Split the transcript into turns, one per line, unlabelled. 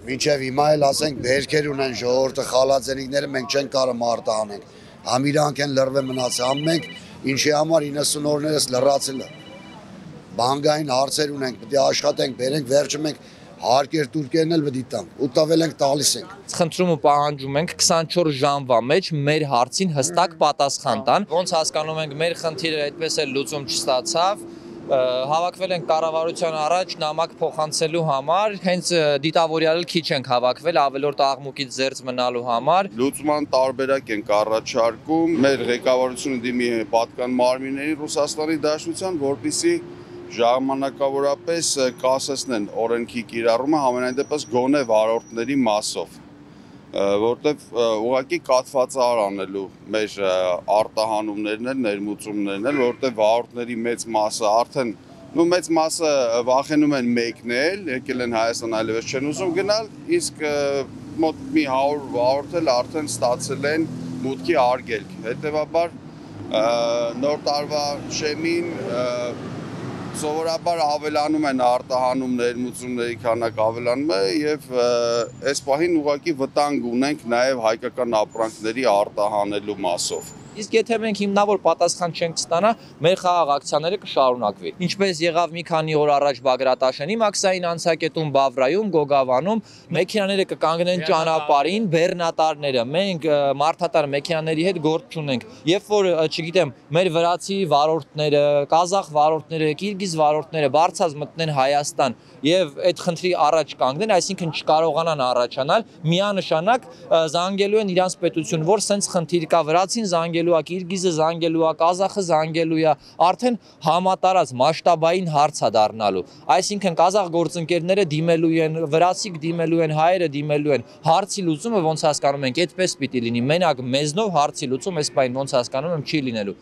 Մինչև հիմա էլ ասենք բերքեր ունեն ժողովուրդը խալածենիքները մենք չենք կարող մարտահանենք։ Համ իրանք են լրվել մնացել, համ մենք ինչի համար 90 օրներս լրացել է։ Բանկային հարցեր ունենք, պետք է աշխատենք, բերենք, վերջը մենք հարկեր տուրքերն էլ պետք է տանք, ու տվել ենք տալիս ենք։
Խնդրում ու պահանջում ենք 24 ժամվա մեջ մեր հարցին հստակ պատասխան տան։ Ոնց հասկանում ենք, մեր խնդիրը այդպես էլ լուծում չստացավ։ Հավաքվել ենք կառավարության առաջ նամակ փոխանցելու համար, հենց դիտավորյալ քիչ ենք հավաքվել ավելորդ աղմուկից զերծ մնալու համար։
Լուծման տարբերակ ենք առաջարկում, մեր ղեկավարությունը դիմի պատկան մարմինների Ռուսաստանի Դաշնության, որպեսզի ժամանակավորապես կասեցնեն օրենքի կիրառումը, համենայն դեպս գոնե վարորդների մասով, որտեվ ուղղակի կաթվածահար անելու մեր արտահանումներն էլ, ներմուծումներն էլ, որտեվ վարորդների մեծ մասը արդեն մեծ մասը վախենում են մեկնել, եկել են Հայաստան, այլևս չեն ուզում գնալ, իսկ մոտ մի 100 վարորդ էլ արդեն ստացել են մուտքի արգելք, հետևաբար նոր տարվա շեմին սովորաբար ավելանում են արտահանում ներմուծումների քանակը ավելանում է եւ այս պահին ուղղակի վտանգ ունենք նաեւ հայկական ապրանքների արտահանելու մասով։
Իսկ եթե մենք հիմնավոր պատասխան չենք ստանա, մեր խաղաղ ակցիաները կշարունակվի։ Ինչպես եղավ մի քանի օր առաջ Բագրատաշենի մաքսային անցակետում, Բավրայում, Գոգավանում, մեքենաները կկանգնեն ճանապարհին, բեռնատարները, մենք մարդատար մեքենաների հետ գործ չունենք։ Երբ որ, չգիտեմ, մեր վրացի վարորդները, կազախ վարորդները, կիրգիզ վարորդները բարձած մտնեն Հայաստան եւ այդ խնդրի առաջ կանգնեն, այսինքն չկարողանան առաջանալ, միանշանակ զանգելու են իրանց պետություն, որ սենց խնդիր կա, վրացին զանգելու է, կիրգիզը զանգելու է, կազախը զանգելու է, արդեն համատարած մասշտաբային հարց է դառնալու։ Այսինքն կազախ գործընկերները դիմելու են, վրացիք դիմելու են, հայերը դիմելու են։ Հարցի լուծումը ոնց հասկանում ենք, այդպես պիտի լինի։ Մենակ մեզնով հարցի լուծում այս բան ոնց հասկանում եմ չի լինելու։